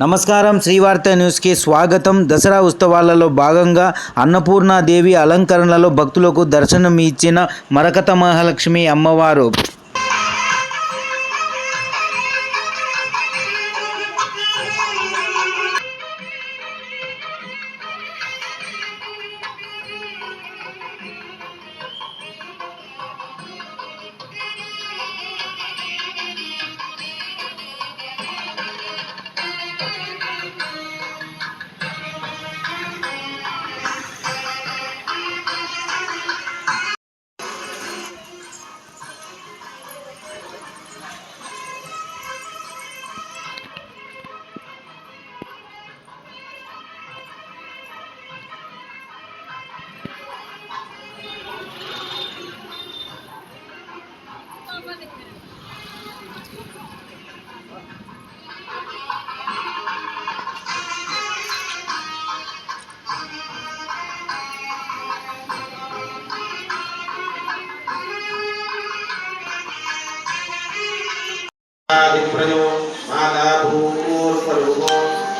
నమస్కారం, శ్రీవార్త న్యూస్కి స్వాగతం. దసరా ఉత్సవాలలో భాగంగా అన్నపూర్ణాదేవి అలంకరణలో భక్తులకు దర్శనం ఇచ్చిన మరకత మహాలక్ష్మి అమ్మవారు. आदिप्रजो माता भूर्परूपो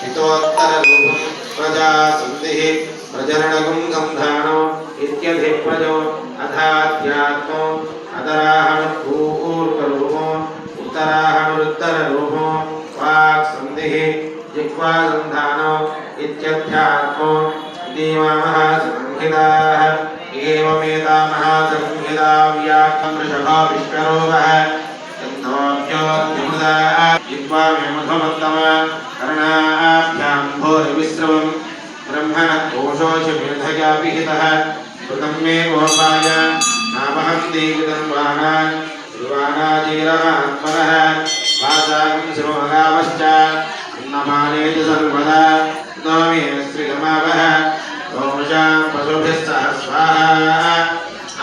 हितोत्तररूपं प्रजा सन्धिः प्रजननगं गन्धानो इत्यधिप्रजो अथाध्यात्मो अतराहणभूर्परूपो उत्तराहणुत्तररूपो वाक् सन्धिः जिह्वागन्धानो इत्यध्यात्मो देवामः संहिताः एवमेता महासंहिता व्याख्यामृषभा विश्वरूपः कर्णाभ्यां भोरविश्रवं ब्रह्मण दोषोषमेधया विहितः कृतं मे गोपाय नामहं दीकृतं वाणाजीरमात्मनः वासागं शिरोगावश्च अन्नमानेति सर्वदा नौमे श्रीगमावः दोषां पशुभिः सह स्वाहा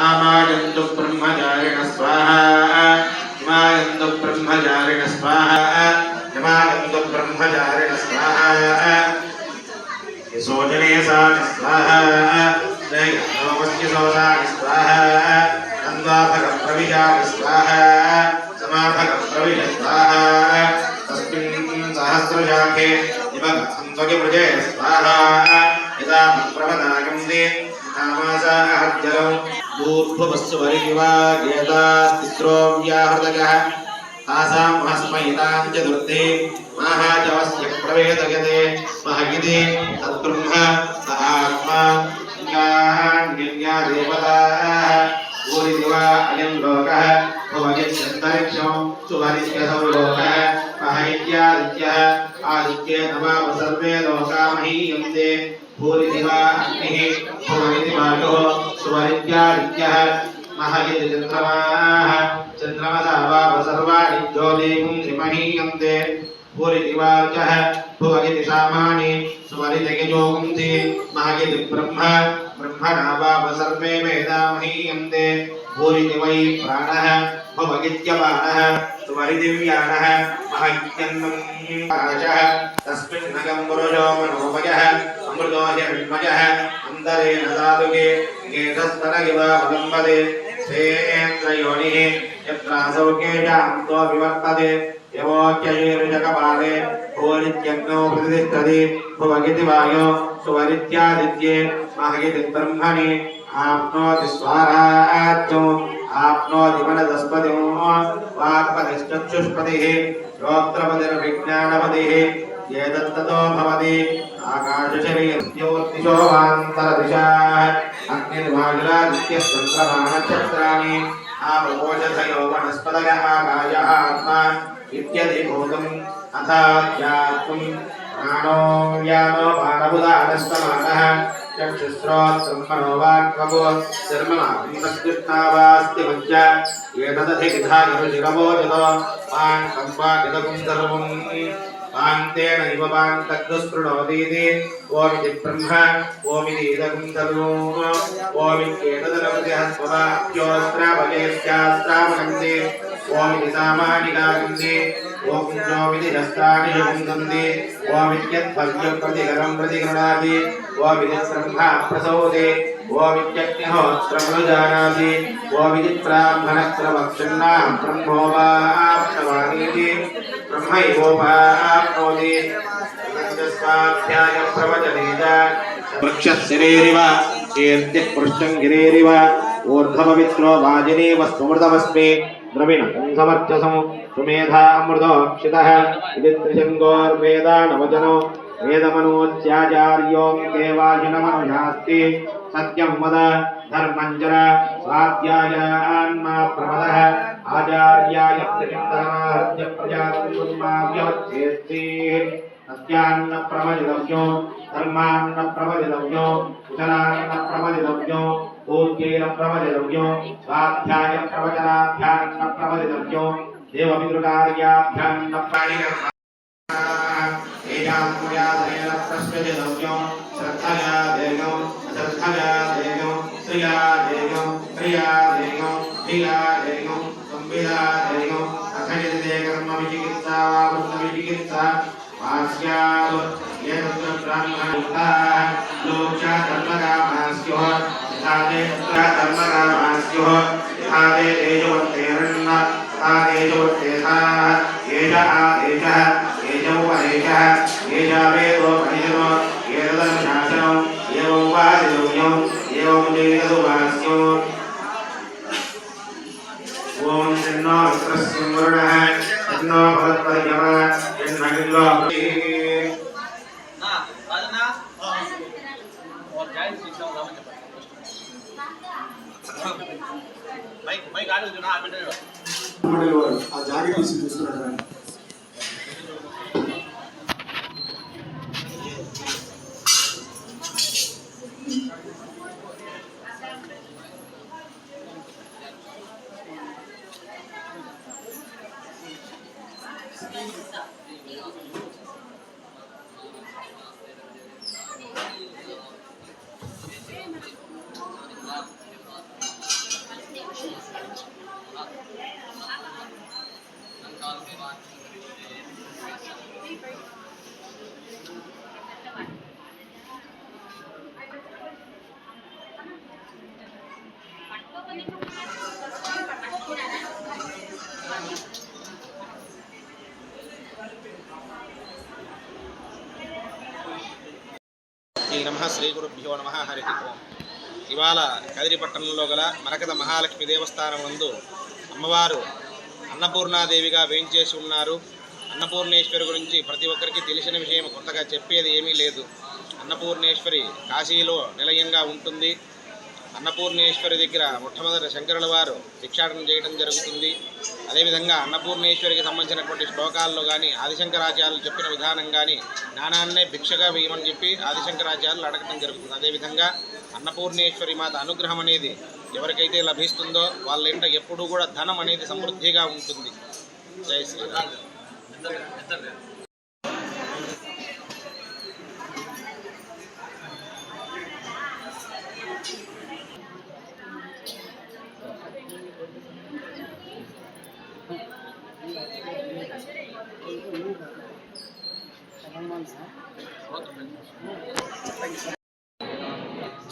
आमायन्तु ब्रह्मचारिण स्वाहा यमायन्तु ब्रह्मचारिण स्वाहा यमायन्तु ब्रह्मचारिण स्वाहा यशोजने सा स्वाहा नमस्ति सोसा स्वाहा नन्दाभग प्रविजा स्वाहा समाभग प्रविज स्वाहा तस्मिन् सहस्रशाखे दिवगन्त्वगे प्रजे स्वाहा यदा प्रवदागन्ते कामासाहर्जलौ दूर्ध्ववस्वरिवागेतास्तिस्रो व्याहृतकः तासां महस्मयितां च दुर्धे महाजवस्य प्रवेदगते महगिते तद्ब्रह्म स आत्मा ज्ञान्यन्या देवताः भूरिदिवा अयं लोकः भुवयत्यन्तरिक्षं सुवरित्यसौ लोकः महैत्यादित्यः आदित्ये नमाम सर्वे लोका महीयन्ते भूरिदिवा अग्निः भुवनिदिवायुः सुवरित्यादित्यः महयति चन्द्रमाः चन्द्रमसा वाव सर्वाणि ज्योतिपुंसि महीयन्ते भूरिदिवार्चः भुवनिति सामानि सुवरितयजोगुंसि महयति ब्रह्म ब्रह्मणा वाव सर्वे वेदा महीयन्ते भूरिति वै प्राणः भुवगित्यपानः सुवरिदिव्यानः महयत्यन्नं पाशः तस्मिन्नगं पुरुषो मनोमयः अमृतो हिरण्मयः अन्तरेण धातुके गेधस्तन इव अवलम्बते सेन्द्रयोनिः यत्रासौ केशान्तो विवर्तते यवोच्यैर्जगपाले भूरित्यग्नौ प्रतिष्ठति भुवगिति वायो सुवरित्यादित्ये महगिति ब्रह्मणि आप्नोति स्वाराज्यो आप्नोति मनदस्पतिं वाक्पतिश्चक्षुष्पतिः श्रोत्रपतिर्विज्ञानपतिः एतत्ततो भवति आकाशशरीरज्योतिषो वान्तरदिशाः अग्निर्वायुरादित्यश्चन्द्रमानक्षत्राणि आप्रकोशधयो वनस्पतयः आकाशः आत्मा इत्यधिभूतम् अथाध्यात्मं प्राणो व्यानो पाणबुधानस्तमानः चक्षुस्रोत्रं वाक्मगो शर्मणास्ति मज्ज एतदधिविधायरुचिरवोजतो पाङ्कम्पाकिदकुं सर्वं पान्तेन इव पान्तग्स्पृणोतीति ओमिति ब्रह्म ओमिति इदकुं सर्वो ओमित्येतदनवद्यः स्वभाभ्योऽस्त्रावलेस्यास्त्रावगन्ते ओमिति सामानिकागन्ते ओम जोमिति हस्तानि युगन्ते ओमित्यद्भव्यं प्रतिकरं प्रतिगृह्णाति ओमिति ब्रह्मा प्रसौते ओमित्यग्निहोत्रमनुजानाति ओमिति ब्राह्मणक्रमक्षन्नां ब्रह्मोपाप्तवानीति ब्रह्मैवोपाप्नोति स्वाध्याय प्रवचनेत वृक्षशिरेरिव कीर्तिः पृष्ठङ्गिरेरिव ऊर्ध्वपवित्रो वाजिनीव स्मृतमस्मि द्रविणं समर्चसं सुमेधामृतोक्षितः इति त्रिशङ्गोर्वेदानवचनो वेदमनोच्याचार्यो देवाजिनमनुशास्ति सत्यं वद धर्मं चर स्वाध्यायान्मा प्रमदः आचार्याय प्रतिन्दरमाहृत्य प्रजातिर्माव्यवच्छेत्ति सत्यान्न प्रवदितव्यो धर्मान्न प्रवदितव्यो कुशलान्न प्रवदितव्यो पूज्येन प्रवदितव्यो स्वाध्याय प्रवचनाभ्यान्न प्रवदितव्यो देवपितृकार्याभ्यान्न प्राणिकर्म एजामुयादेन प्रश्नजनव्यो श्रद्धया देयो अश्रद्धया देयो श्रिया देयो प्रिया देयो धिया देयो संविदा देयो अखण्डिते कर्म विचिकित्सा वृत्तविचिकित्सा वास्याव येतत्र ब्राह्मणा लोचा धर्मकामास्योः यथादे धर्मकामास्योः यथादे तेजवत्तेरन्न तथा तेजवत्तेथाः येष आदेशः येजोपदेशः येजावेदोपनिषदो येतदनुशासनो एवं वादितव्यो एवं चेतदुपास्यो ॐ तन्नो रुद्रस्य वरुणः तन्नो भरद्वाजः तन्नो ఆ జాకెట్ తీసి చూస్తున్నాడు. నమః శ్రీ గురుభ్యో నమః హరి ఓం. ఇవాళ కదిరి పట్టణంలో గల మరకత మహాలక్ష్మి దేవస్థానం నందు అమ్మవారు అన్నపూర్ణాదేవిగా వేంచేసి ఉన్నారు. అన్నపూర్ణేశ్వరి గురించి ప్రతి ఒక్కరికి తెలిసిన విషయం, కొత్తగా చెప్పేది ఏమీ లేదు. అన్నపూర్ణేశ్వరి కాశీలో నిలయంగా ఉంటుంది. అన్నపూర్ణేశ్వరి దగ్గర మొట్టమొదటి శంకరుల వారు భిక్షాటన చేయడం జరుగుతుంది. అదేవిధంగా అన్నపూర్ణేశ్వరికి సంబంధించినటువంటి శ్లోకాల్లో కానీ ఆదిశంకరాచార్యులు చెప్పిన విధానం కానీ జ్ఞానాన్నే భిక్షగా వేయమని చెప్పి ఆదిశంకరాచార్యులు అడగడం జరుగుతుంది. అదేవిధంగా అన్నపూర్ణేశ్వరి మాత అనుగ్రహం అనేది ఎవరికైతే లభిస్తుందో వాళ్ళ ఇంట ఎప్పుడూ కూడా ధనం అనేది సమృద్ధిగా ఉంటుంది. జై శ్రీరామ్.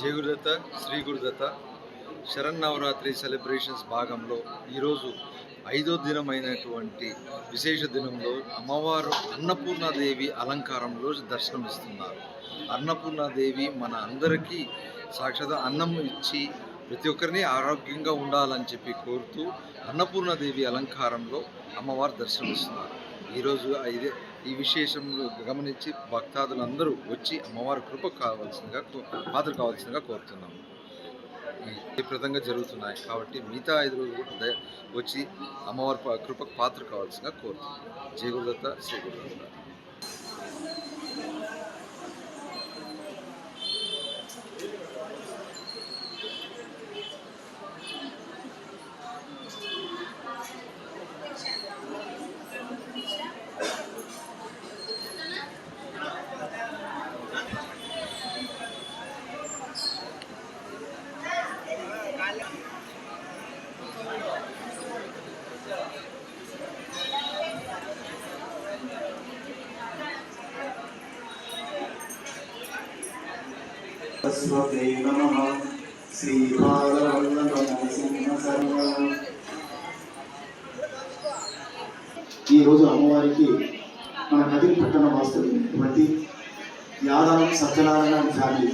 జై గురుదత్త, శ్రీ గురుదత్త. శరన్నవరాత్రి సెలబ్రేషన్స్ భాగంలో ఈరోజు 5వ దినమైనటువంటి విశేష దినంలో అమ్మవారు అన్నపూర్ణాదేవి అలంకారంలో దర్శనమిస్తున్నారు. అన్నపూర్ణాదేవి మన అందరికీ సాక్షాత్ అన్నం ఇచ్చి ప్రతి ఒక్కరిని ఆరోగ్యంగా ఉండాలని చెప్పి కోరుతూ అన్నపూర్ణాదేవి అలంకారంలో అమ్మవారు దర్శనమిస్తున్నారు. ఈరోజు ఈ విశేషంలో గమనించి భక్తాదులందరూ వచ్చి అమ్మవారి కృప పాత్ర కావాల్సిందిగా కోరుతున్నాము. ప్రదంగా జరుగుతున్నాయి కాబట్టి మిగతా 5 రోజులు వచ్చి అమ్మవారి కృపకు పాత్ర కావాల్సిందిగా కోరుతున్నాం. జై గురుదత్త, శ్రీ గురుదత్త. సరస్వతే నమః. శ్రీపాదవల్లభనరసింహసర్వం. ఈరోజు అమ్మవారికి మన కదిరి పట్టణ వాస్తవ్యమైనటువంటి యాదవ్ సత్యనారాయణ అండ్ ఫ్యామిలీ.